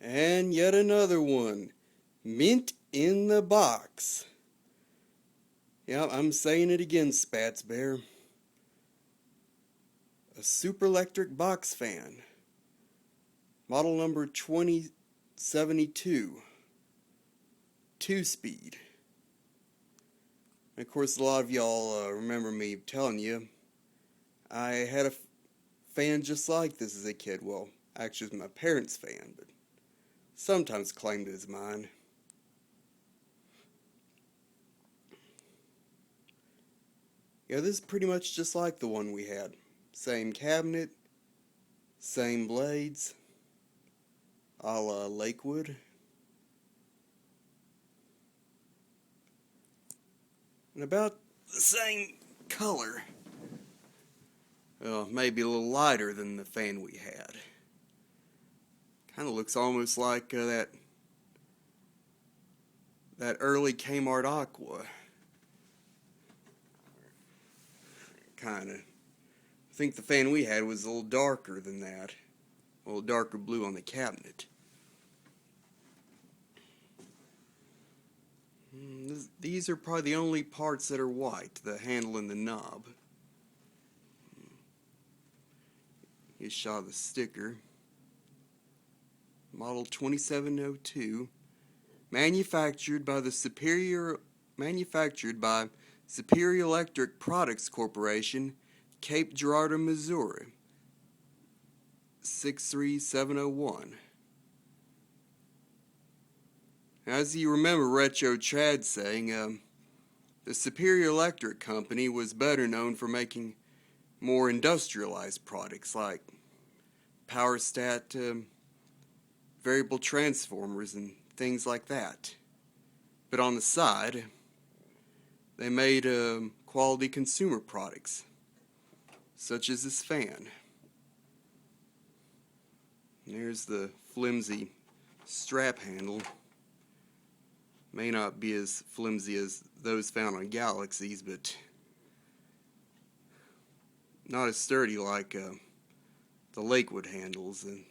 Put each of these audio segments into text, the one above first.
And yet another one. Mint in the box. Yeah, I'm saying it again, Spats Bear. A Superlectric Box Fan. Model number 2072. 2-speed. And of course, a lot of y'all remember me telling you I had a fan just like this as a kid. Well, actually, it was my parents' fan, but sometimes claimed it as mine. Yeah, this is pretty much just like the one we had. Same cabinet, same blades, a la Lakewood. And about the same color. Well, maybe a little lighter than the fan we had. Kind of looks almost like that early Kmart Aqua. Kind of. I think the fan we had was a little darker than that. A little darker blue on the cabinet. These are probably the only parts that are white, the handle and the knob. Here's a shot of the sticker. Model 2702. Manufactured by Superior Electric Products Corporation, Cape Girardeau, Missouri. 63701. As you remember Retro Chad saying, the Superior Electric Company was better known for making more industrialized products like power stat variable transformers and things like that. But on the side, they made quality consumer products, such as this fan. And there's the flimsy strap handle. May not be as flimsy as those found on Galaxies, but not as sturdy like the Lakewood handles. And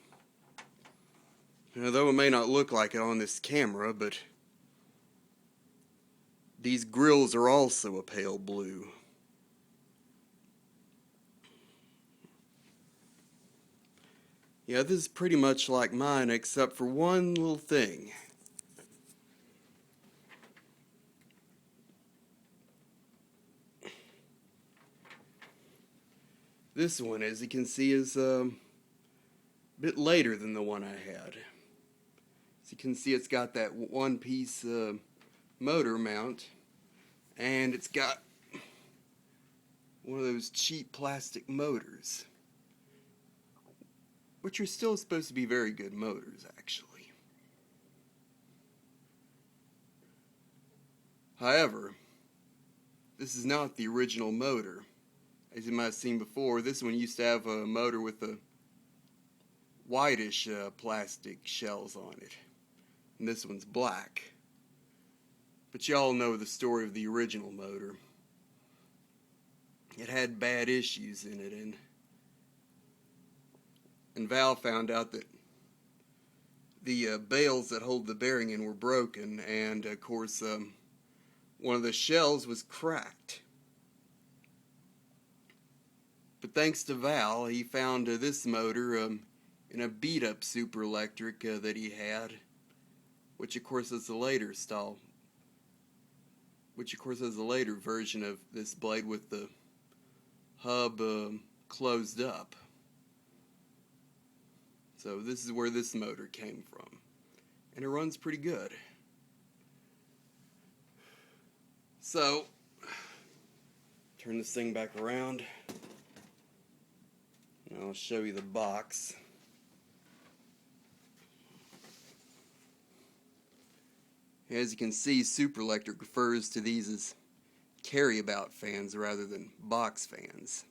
though it may not look like it on this camera, but these grills are also a pale blue. Yeah, this is pretty much like mine, except for one little thing. This one, as you can see, is a bit later than the one I had. As you can see, it's got that one-piece motor mount, and it's got one of those cheap plastic motors, which are still supposed to be very good motors, actually. However, this is not the original motor. As you might have seen before, this one used to have a motor with a whitish plastic shells on it. And this one's black. But y'all know the story of the original motor. It had bad issues in it, and Val found out that the bales that hold the bearing in were broken, and of course one of the shells was cracked. But thanks to Val, he found this motor in a beat-up Superlectric that he had, which of course is the later style, which of course is the later version of this blade with the hub closed up. So this is where this motor came from, and it runs pretty good. So, turn this thing back around. I'll show you the box. As you can see, Superlectric refers to these as carry-about fans rather than box fans.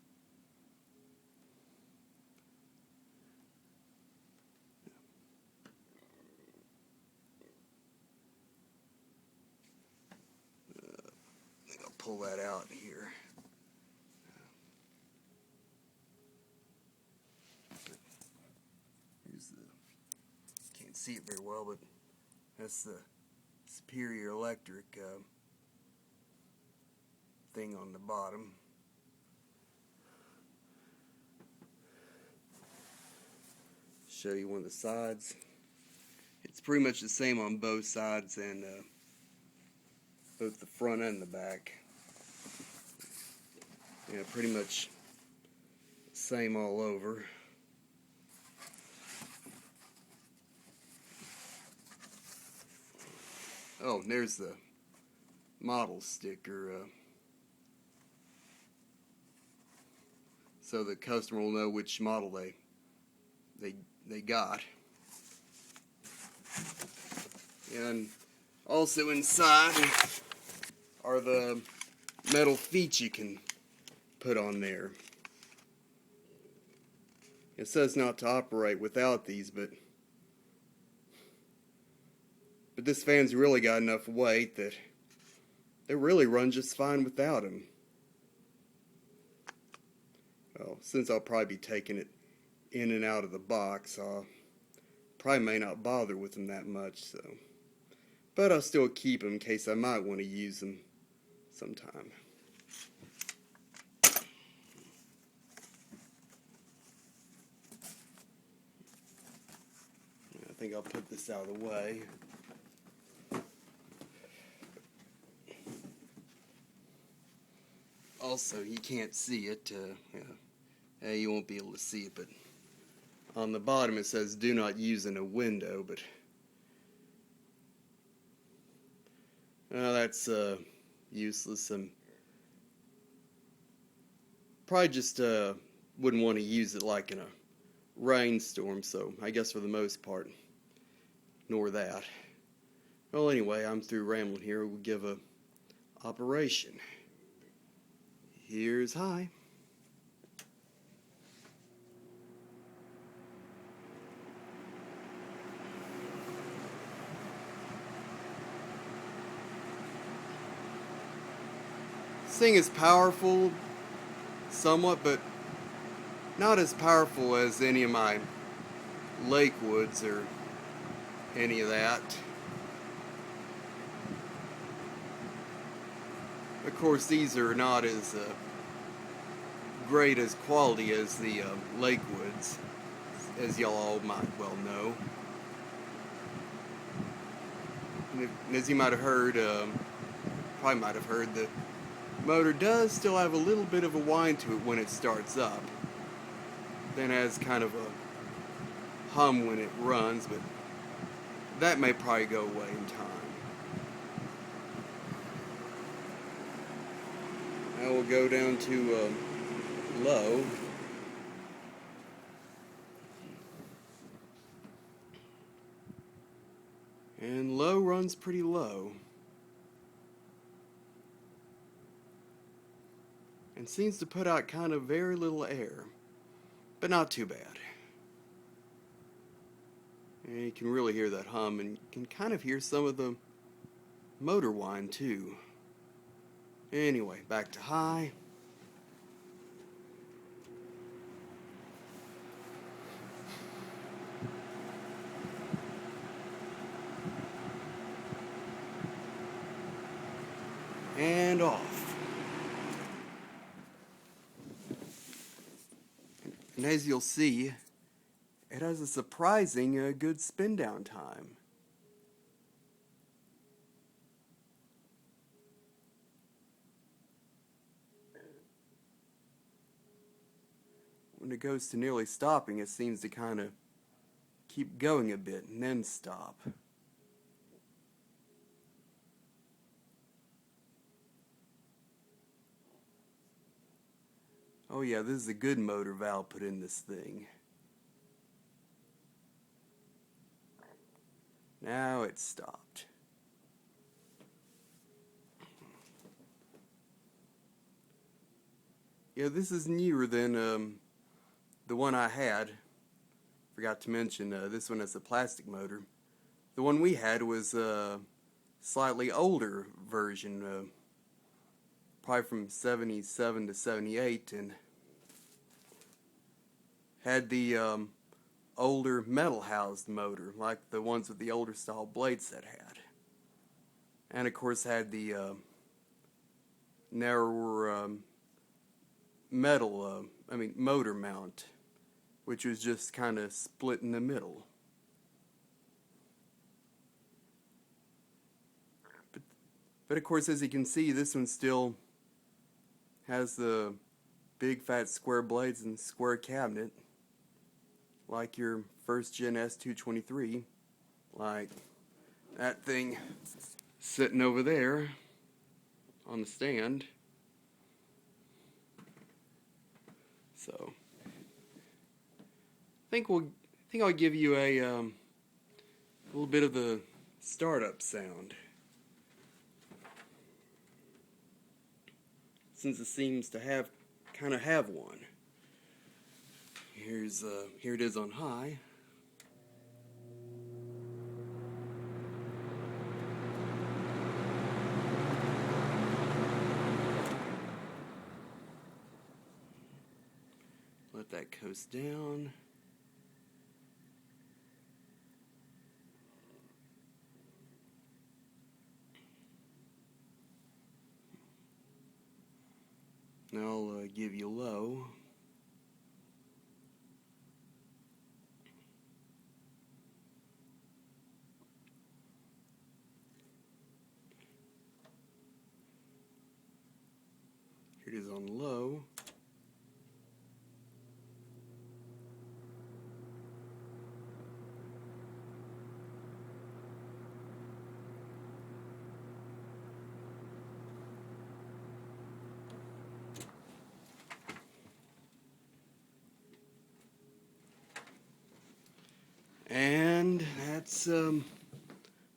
I think I'll pull that out here. can't see it very well, but that's the Superior Electric thing on the bottom. Show you one of the sides. It's pretty much the same on both sides, and both the front and the back. Yeah, pretty much same all over. Oh, and there's the model sticker, so the customer will know which model they got. And also inside are the metal feet you can put on there. It says not to operate without these, but this fan's really got enough weight that it really runs just fine without them. Well, since I'll probably be taking it in and out of the box, I probably may not bother with them that much, so. But I'll still keep them in case I might want to use them sometime. I think I'll put this out of the way. Also, you can't see it. You won't be able to see it, but on the bottom it says do not use in a window, but that's useless. Probably just wouldn't want to use it like in a rainstorm, so I guess for the most part, ignore that. Well, anyway, I'm through rambling here. We'll give a operation. Here's high. This thing is powerful, somewhat, but not as powerful as any of my Lakewoods or any of that. Of course, these are not as great as quality as the Lakewoods, as y'all all might well know. And as you might have heard, probably might have heard, the motor does still have a little bit of a whine to it when it starts up. Then has kind of a hum when it runs, but that may probably go away in time. Now we'll go down to low. And low runs pretty low. And seems to put out kind of very little air, but not too bad. And you can really hear that hum, and you can kind of hear some of the motor whine too. Anyway, back to high. And off. And as you'll see, it has a surprising good spin down time. When it goes to nearly stopping, it seems to kind of keep going a bit and then stop. Oh yeah, this is a good motor Val put in this thing. Now it's stopped. Yeah, this is newer than the one I had. Forgot to mention, this one has a plastic motor. The one we had was a slightly older version, probably from 77 to 78, and had the older metal housed motor, like the ones with the older style blades that had. And of course had the narrower motor mount, which was just kind of split in the middle. But of course, as you can see, this one still has the big fat square blades and square cabinet, like your first gen S-223, like that thing sitting over there on the stand. So I think I'll give you a little bit of the startup sound, since it seems to kind of have one. Here it is on high. Let that coast down. Now I'll give you low. Here it is on low. And that's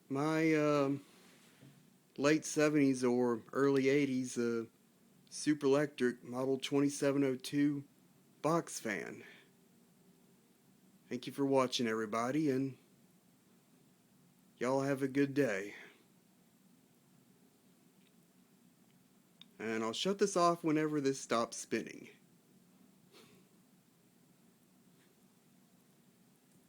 my late 70s or early 80s Superlectric Model 2702 box fan. Thank you for watching, everybody, and y'all have a good day. And I'll shut this off whenever this stops spinning.